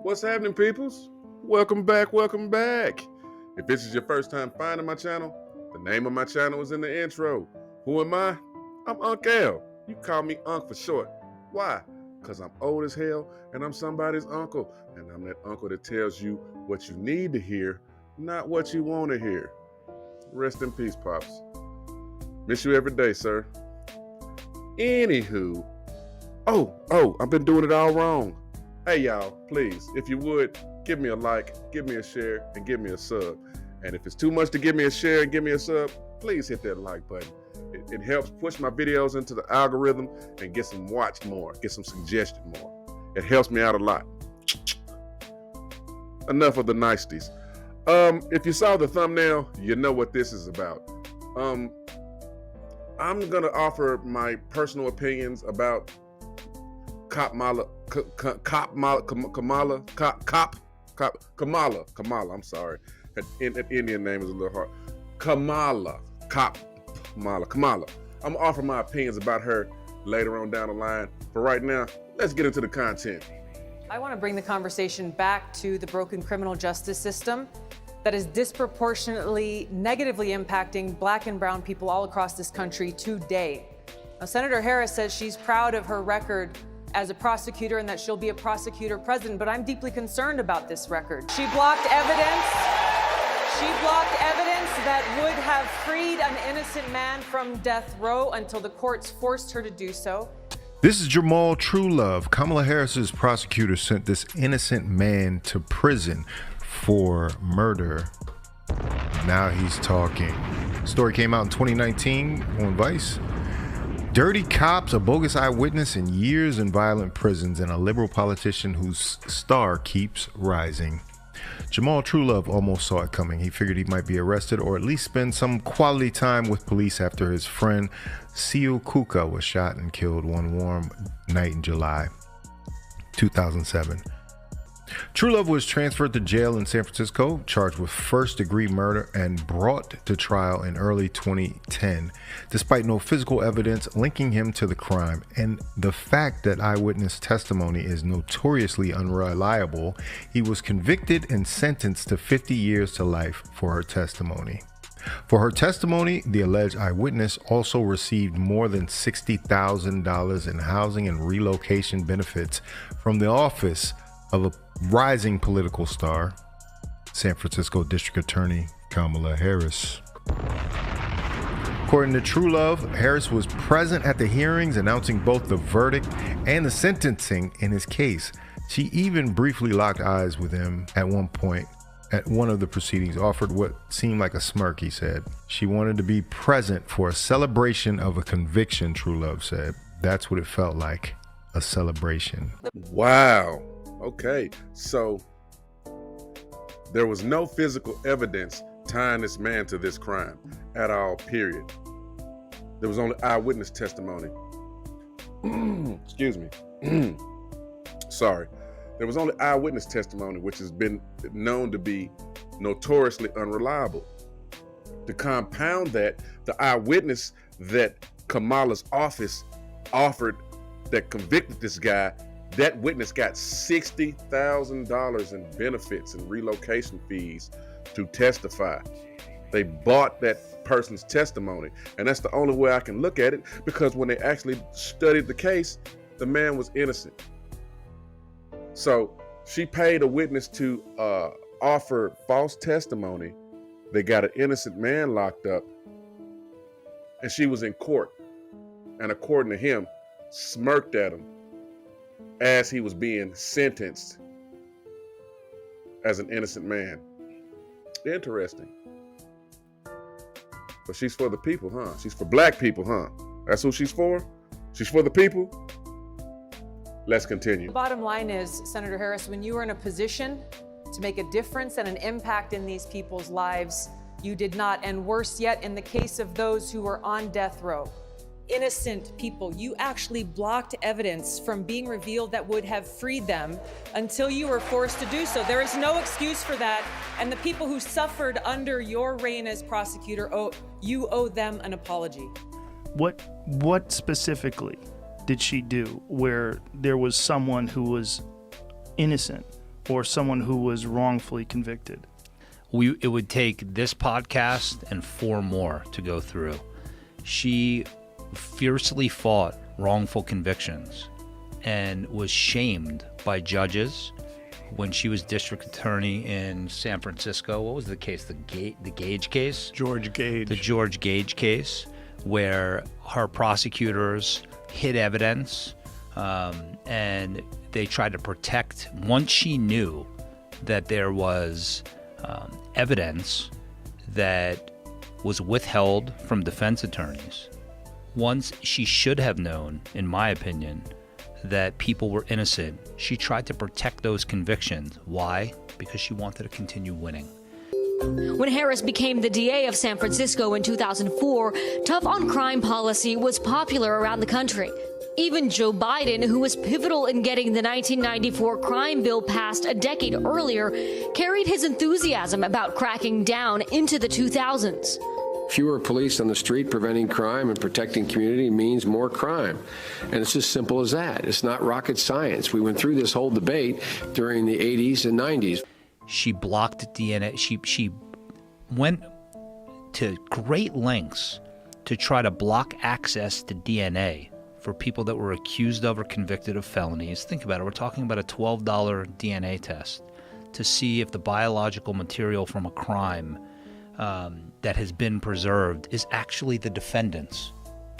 What's happening, peoples? Welcome back, welcome back. If this is your first time finding my channel, the name of my channel is in the intro. Who am I? I'm Unc L. You call me Unc for short. Why? Because I'm old as hell and I'm somebody's uncle. And I'm that uncle that tells you what you need to hear, not what you want to hear. Rest in peace, Pops. Miss you every day, sir. Anywho, I've been doing it all wrong. Hey y'all, please, if you would, give me a like, give me a share, and give me a sub. And if it's too much to give me a share and give me a sub, please hit that like button. It helps push my videos into the algorithm and get some watched more, get some suggested more. It helps me out a lot. Enough of the niceties. If you saw the thumbnail, you know what this is about. I'm gonna offer my personal opinions about Kamala. I'm sorry. That Indian name is a little hard. Kamala. I'm gonna offer my opinions about her later on down the line. But right now, let's get into the content. I want to bring the conversation back to the broken criminal justice system that is disproportionately negatively impacting Black and brown people all across this country today. Now, Senator Harris says she's proud of her record as a prosecutor and that she'll be a prosecutor president, but I'm deeply concerned about this record. She blocked evidence that would have freed an innocent man from death row until the courts forced her to do so. This is Jamal Truelove. Kamala Harris's prosecutor sent this innocent man to prison for murder. Now he's talking. The story came out in 2019 on Vice. Dirty cops, a bogus eyewitness, and years in violent prisons, and a liberal politician whose star keeps rising. Jamal Truelove almost saw it coming. He figured he might be arrested or at least spend some quality time with police after his friend Siu Kuka was shot and killed one warm night in July 2007. Truelove was transferred to jail in San Francisco, charged with first-degree murder, and brought to trial in early 2010, despite no physical evidence linking him to the crime. And the fact that eyewitness testimony is notoriously unreliable, he was convicted and sentenced to 50 years to life for her testimony. For her testimony, the alleged eyewitness also received more than $60,000 in housing and relocation benefits from the office of a rising political star, San Francisco District Attorney Kamala Harris. According to Truelove, Harris was present at the hearings, announcing both the verdict and the sentencing in his case. She even briefly locked eyes with him at one point at one of the proceedings, offered what seemed like a smirk, he said. She wanted to be present for a celebration of a conviction, Truelove said. That's what it felt like, a celebration. Wow. Okay, so there was no physical evidence tying this man to this crime at all, period. There was only eyewitness testimony. Excuse me. Sorry. There was only eyewitness testimony, which has been known to be notoriously unreliable. To compound that, the eyewitness that Kamala's office offered that convicted this guy, that witness got $60,000 in benefits and relocation fees to testify. They bought that person's testimony. And that's the only way I can look at it, because when they actually studied the case, the man was innocent. So she paid a witness to offer false testimony. They got an innocent man locked up, and she was in court. And according to him, smirked at him as he was being sentenced as an innocent man. Interesting. But she's for the people, huh? She's for Black people, huh? That's who she's for? She's for the people? Let's continue. The bottom line is, Senator Harris, when you are in a position to make a difference and an impact in these people's lives, you did not. And worse yet, in the case of those who were on death row, innocent people, you actually blocked evidence from being revealed that would have freed them until you were forced to do so. There is no excuse for that. And the people who suffered under your reign as prosecutor, you owe them an apology. What specifically did she do where there was someone who was innocent or someone who was wrongfully convicted? It would take this podcast and 4 more to go through. She fiercely fought wrongful convictions and was shamed by judges when she was district attorney in San Francisco. What was the case? The Gage case? George Gage. The George Gage case, where her prosecutors hid evidence and they tried to protect. Once she knew that there was evidence that was withheld from defense attorneys, once she should have known, in my opinion, that people were innocent, she tried to protect those convictions. Why? Because she wanted to continue winning. When Harris became the DA of San Francisco in 2004, tough on crime policy was popular around the country. Even Joe Biden, who was pivotal in getting the 1994 crime bill passed a decade earlier, carried his enthusiasm about cracking down into the 2000s. Fewer police on the street preventing crime and protecting community means more crime. And it's as simple as that. It's not rocket science. We went through this whole debate during the 80s and 90s. She blocked DNA. She went to great lengths to try to block access to DNA for people that were accused of or convicted of felonies. Think about it. We're talking about a $12 DNA test to see if the biological material from a crime that has been preserved is actually the defendant's,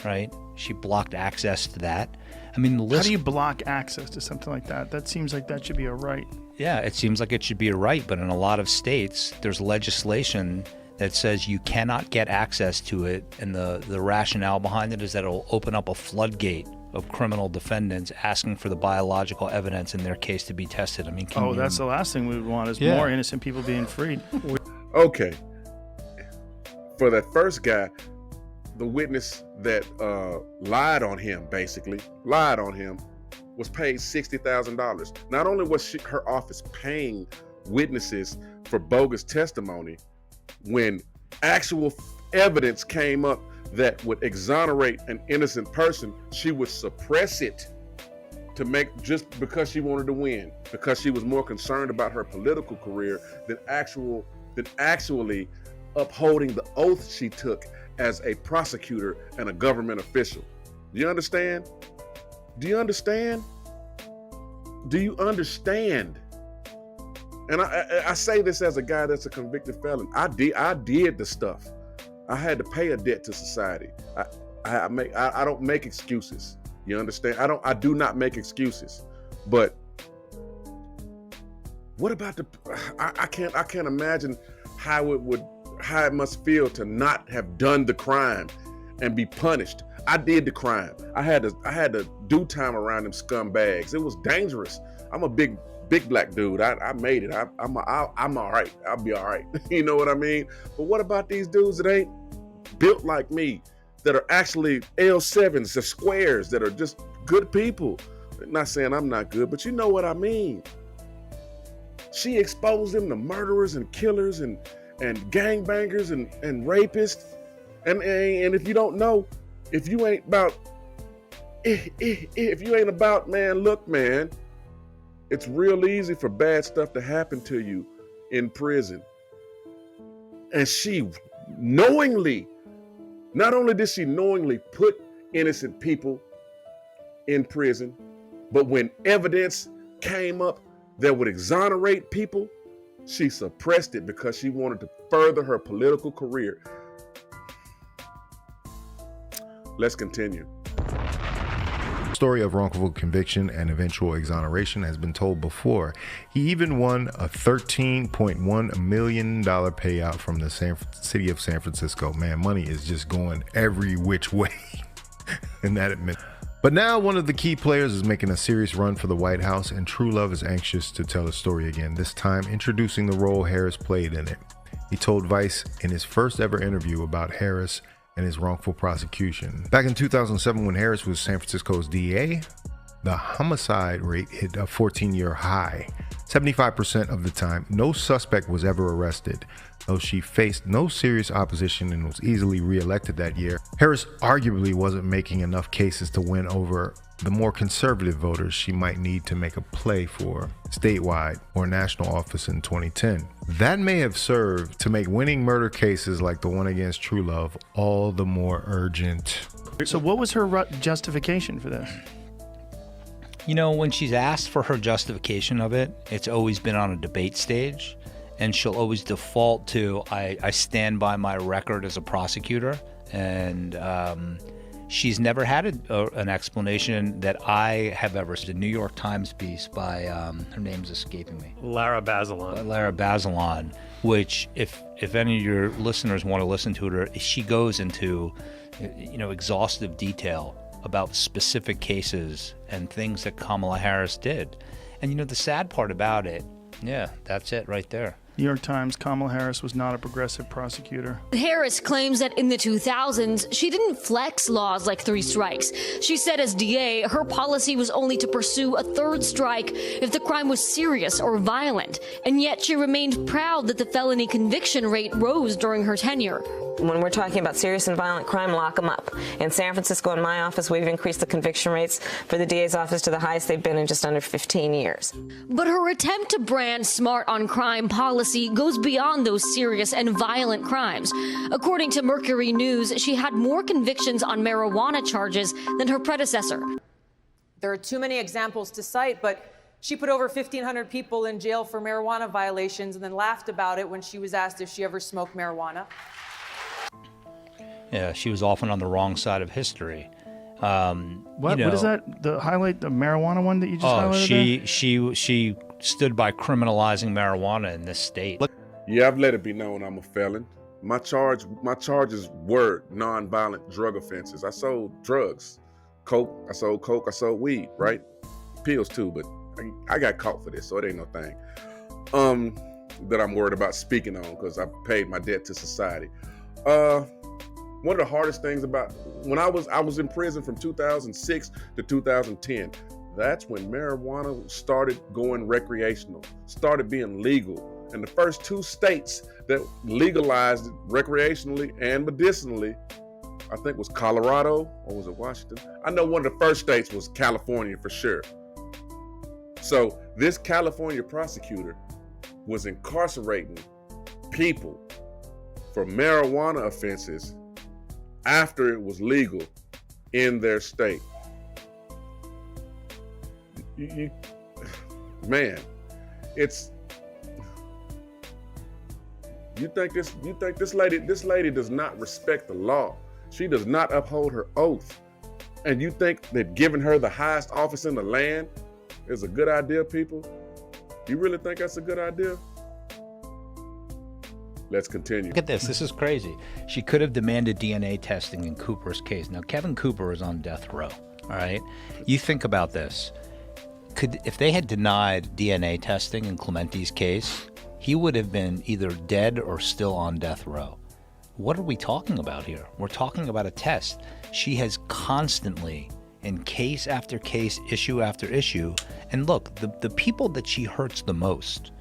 right? She blocked access to that. I mean, the list. How do you block access to something like that? That seems like that should be a right. Yeah, it seems like it should be a right, but in a lot of states, there's legislation that says you cannot get access to it, and the rationale behind it is that it'll open up a floodgate of criminal defendants asking for the biological evidence in their case to be tested. I mean, that's the last thing we would want is more innocent people being freed. Okay. For that first guy, the witness that lied on him, was paid $60,000. Not only was her office paying witnesses for bogus testimony, when actual evidence came up that would exonerate an innocent person, she would suppress it to make, just because she wanted to win, because she was more concerned about her political career than actually upholding the oath she took as a prosecutor and a government official. Do you understand? Do you understand? Do you understand? And I say this as a guy that's a convicted felon. I did the stuff. I had to pay a debt to society. I don't make excuses. You understand? I do not make excuses. But what about I can't imagine how it must feel to not have done the crime and be punished. I did the crime. I had to do time around them scumbags. It was dangerous. I'm a big black dude. I made it. I'm all right. I'll be all right. You know what I mean? But what about these dudes that ain't built like me, that are actually L7s, the squares, that are just good people? I'm not saying I'm not good, but you know what I mean. She exposed them to murderers and killers and gangbangers and rapists. And if you don't know, if you ain't about, man, look, man, it's real easy for bad stuff to happen to you in prison. And she knowingly, not only did she knowingly put innocent people in prison, but when evidence came up that would exonerate people, she suppressed it because she wanted to further her political career. Let's continue. The story of wrongful conviction and eventual exoneration has been told before. He even won a $13.1 million payout from the city of San Francisco. Man, money is just going every which way in that admit. But now one of the key players is making a serious run for the White House, and True Love is anxious to tell the story again, this time introducing the role Harris played in it. He told Vice in his first ever interview about Harris and his wrongful prosecution. Back in 2007, when Harris was San Francisco's DA, the homicide rate hit a 14-year high. 75% of the time, no suspect was ever arrested. Though she faced no serious opposition and was easily reelected that year, Harris arguably wasn't making enough cases to win over the more conservative voters she might need to make a play for statewide or national office in 2010. That may have served to make winning murder cases like the one against True Love all the more urgent. So what was her justification for this? You know, when she's asked for her justification of it, it's always been on a debate stage, and she'll always default to, I stand by my record as a prosecutor, and she's never had an explanation that I have ever seen. A New York Times piece by, her name's escaping me. Lara Bazelon. Lara Bazelon, which if any of your listeners want to listen to it, she goes into, exhaustive detail about specific cases and things that Kamala Harris did. And the sad part about it, yeah, that's it right there. New York Times, Kamala Harris was not a progressive prosecutor. Harris claims that in the 2000s, she didn't flex laws like 3 strikes. She said as DA, her policy was only to pursue a 3rd strike if the crime was serious or violent. And yet she remained proud that the felony conviction rate rose during her tenure. When we're talking about serious and violent crime, lock them up. In San Francisco, in my office, we've increased the conviction rates for the DA's office to the highest they've been in just under 15 years. But her attempt to brand smart on crime policy goes beyond those serious and violent crimes. According to Mercury News, she had more convictions on marijuana charges than her predecessor. There are too many examples to cite, but she put over 1,500 people in jail for marijuana violations and then laughed about it when she was asked if she ever smoked marijuana. Yeah, she was often on the wrong side of history. What is that? The marijuana one that you just highlighted? She stood by criminalizing marijuana in this state. Yeah, I've let it be known I'm a felon. My charges were nonviolent drug offenses. I sold drugs, I sold coke, I sold weed, right? Pills too, but I got caught for this, so it ain't no thing that I'm worried about speaking on because I paid my debt to society. One of the hardest things about when I was in prison from 2006 to 2010, that's when marijuana started going recreational, started being legal. And the first 2 states that legalized it recreationally and medicinally, I think was Colorado or was it Washington? I know one of the first states was California for sure. So this California prosecutor was incarcerating people for marijuana offenses after it was legal in their state. Man, it's you think this lady does not respect the law. She does not uphold her oath. And you think that giving her the highest office in the land is a good idea, people? You really think that's a good idea? Let's continue. Look at this. This is crazy. She could have demanded DNA testing in Cooper's case. Now, Kevin Cooper is on death row, all right? You think about this. If they had denied DNA testing in Clementi's case, he would have been either dead or still on death row. What are we talking about here? We're talking about a test. She has constantly, in case after case, issue after issue, and look, the people that she hurts the most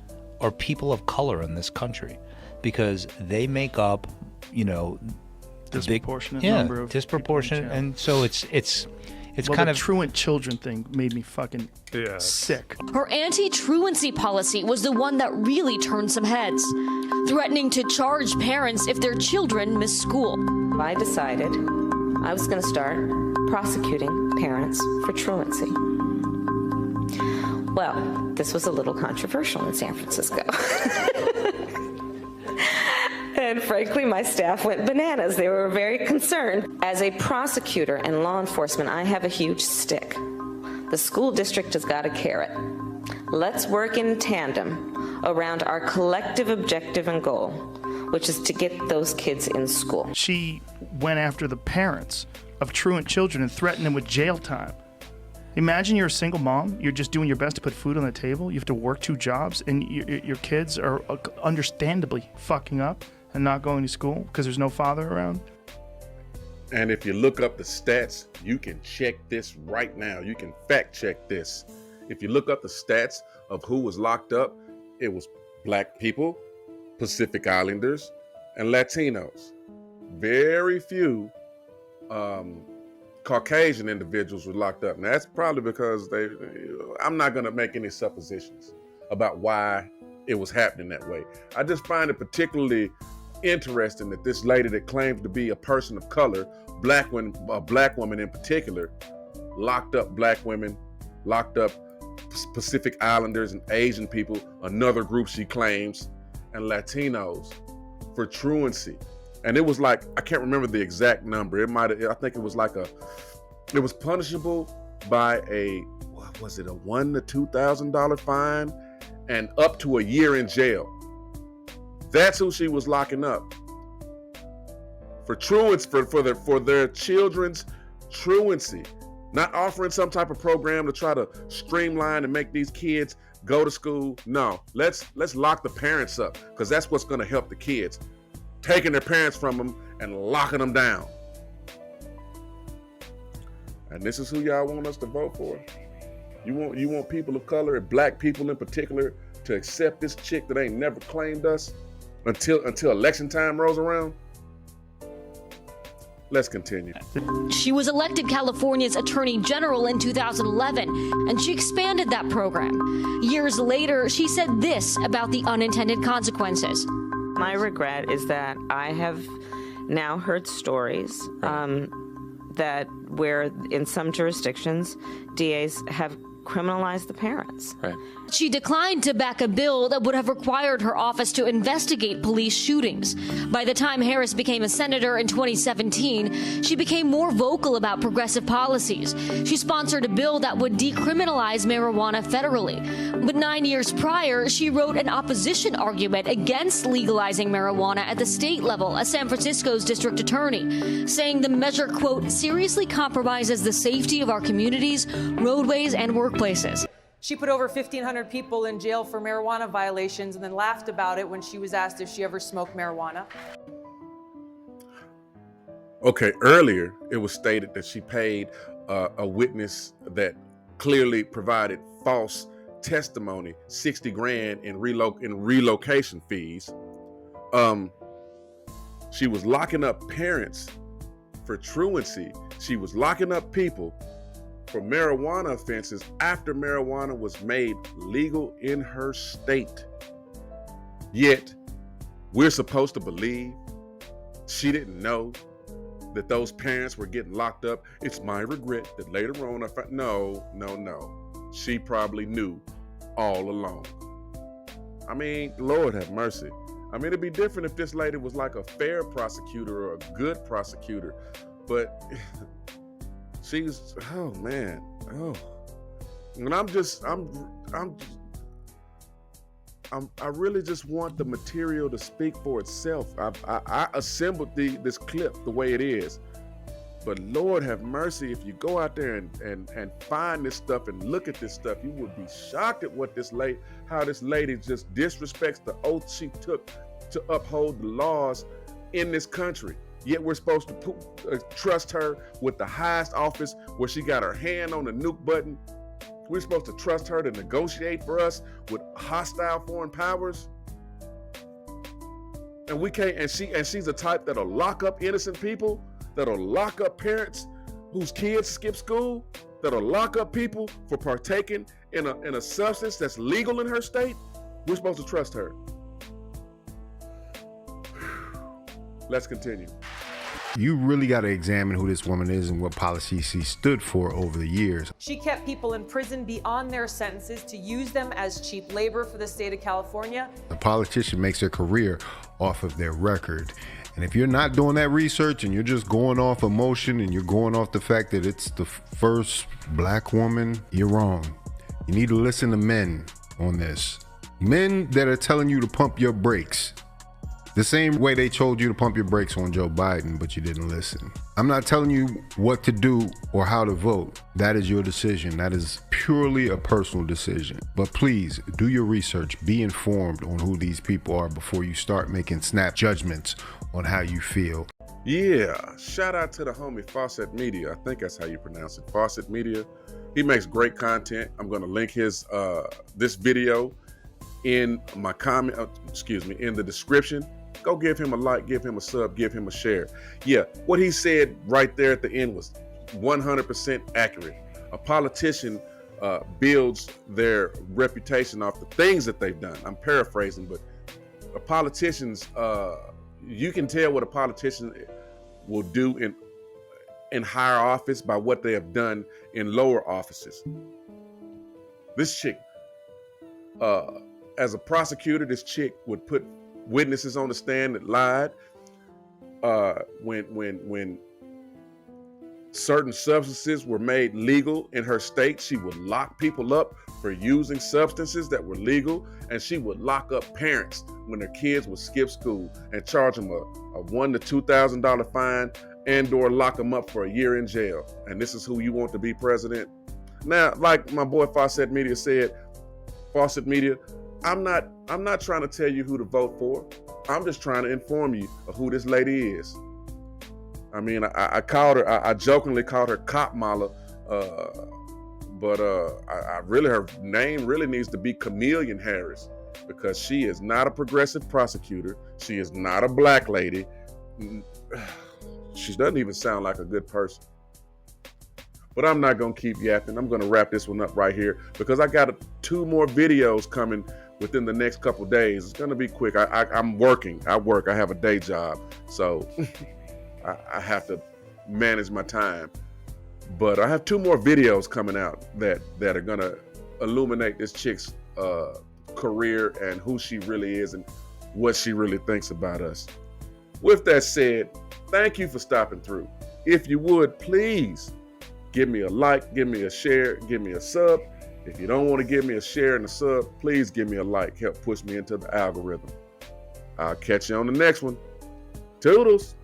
are people of color in this country, because they make up, the disproportionate big, number of disproportionate, people in jail. and so it's kind the of truant children thing made me fucking sick. Her anti-truancy policy was the one that really turned some heads, threatening to charge parents if their children miss school. I decided I was going to start prosecuting parents for truancy. Well, this was a little controversial in San Francisco. And frankly, my staff went bananas. They were very concerned. As a prosecutor and law enforcement, I have a huge stick. The school district has got a carrot. Let's work in tandem around our collective objective and goal, which is to get those kids in school. She went after the parents of truant children and threatened them with jail time. Imagine you're a single mom. You're just doing your best to put food on the table. You have to work 2 jobs, and your kids are understandably fucking up and not going to school because there's no father around. And if you look up the stats, you can check this right now. You can fact check this. If you look up the stats of who was locked up, it was Black people, Pacific Islanders, and Latinos. Very few Caucasian individuals were locked up. Now that's probably because I'm not gonna make any suppositions about why it was happening that way. I just find it particularly interesting that this lady that claims to be a person of color, a black woman in particular, locked up black women, locked up Pacific Islanders and Asian people, another group she claims, and Latinos for truancy. And it was like, I can't remember the exact number. I think it was it was punishable by what was it, a $1,000 to $2,000 fine and up to a year in jail. That's who she was locking up. For truancy, for their children's truancy. Not offering some type of program to try to streamline and make these kids go to school. No, let's lock the parents up, because that's what's gonna help the kids. Taking their parents from them and locking them down. And this is who y'all want us to vote for. You want people of color, and black people in particular, to accept this chick that ain't never claimed us until election time rolls around? Let's continue. She was elected California's Attorney General in 2011, and she expanded that program. Years later, she said this about the unintended consequences. My regret is that I have now heard stories that where in some jurisdictions, DAs have criminalized the parents. Right. She declined to back a bill that would have required her office to investigate police shootings. By the time Harris became a senator in 2017, she became more vocal about progressive policies. She sponsored a bill that would decriminalize marijuana federally. But 9 years prior, she wrote an opposition argument against legalizing marijuana at the state level as San Francisco's district attorney, saying the measure, quote, seriously compromises the safety of our communities, roadways, and workplaces. She put over 1,500 people in jail for marijuana violations and then laughed about it when she was asked if she ever smoked marijuana. Okay, earlier it was stated that she paid a witness that clearly provided false testimony, 60 grand in relocation fees. She was locking up parents for truancy. She was locking up people for marijuana offenses after marijuana was made legal in her state. Yet, we're supposed to believe she didn't know that those parents were getting locked up. It's my regret that later on I found, no. She probably knew all along. I mean, Lord have mercy. I mean, it'd be different if this lady was like a fair prosecutor or a good prosecutor, but she's, oh man, oh. And I really just want the material to speak for itself. I assembled this clip the way it is, but Lord have mercy, if you go out there and find this stuff and look at this stuff, you would be shocked at how this lady just disrespects the oath she took to uphold the laws in this country. Yet we're supposed to trust her with the highest office where she got her hand on the nuke button. We're supposed to trust her to negotiate for us with hostile foreign powers. And we can't, and she's the type that'll lock up innocent people, that'll lock up parents whose kids skip school, that'll lock up people for partaking in a substance that's legal in her state. We're supposed to trust her. Let's continue. You really got to examine who this woman is and what policies she stood for over the years. She kept people in prison beyond their sentences to use them as cheap labor for the state of California. A politician makes their career off of their record. And if you're not doing that research and you're just going off emotion and you're going off the fact that it's the first black woman, you're wrong. You need to listen to men on this. Men that are telling you to pump your brakes. The same way they told you to pump your brakes on Joe Biden, but you didn't listen. I'm not telling you what to do or how to vote. That is your decision. That is purely a personal decision. But please do your research. Be informed on who these people are before you start making snap judgments on how you feel. Yeah, shout out to the homie Fawcett Media. I think that's how you pronounce it, Fawcett Media. He makes great content. I'm going to link his this video in my comment, in the description. Go give him a like, give him a sub, give him a share. Yeah, what he said right there at the end was 100% accurate. A politician builds their reputation off the things that they've done. I'm paraphrasing, but a politician's, you can tell what a politician will do in higher office by what they have done in lower offices. This chick, as a prosecutor, this chick would put witnesses on the stand that lied. When certain substances were made legal in her state, she would lock people up for using substances that were legal, and she would lock up parents when their kids would skip school and charge them a $1,000 to $2,000 fine and/or lock them up for a year in jail. And this is who you want to be president? Now, like my boy Fawcett Media said, Fawcett Media, I'm not trying to tell you who to vote for. I'm just trying to inform you of who this lady is. I mean, I called her, I jokingly called her Kamala, but her name really needs to be Chameleon Harris, because she is not a progressive prosecutor. She is not a black lady. She doesn't even sound like a good person. But I'm not gonna keep yapping. I'm gonna wrap this one up right here, because I got 2 more videos coming within the next couple days. It's gonna be quick. I'm working. I have a day job, so I have to manage my time. But I have 2 more videos coming out that are gonna illuminate this chick's career and who she really is and what she really thinks about us. With that said, thank you for stopping through. If you would, please give me a like, give me a share, give me a sub. If you don't want to give me a share and a sub, please give me a like. Help push me into the algorithm. I'll catch you on the next one. Toodles.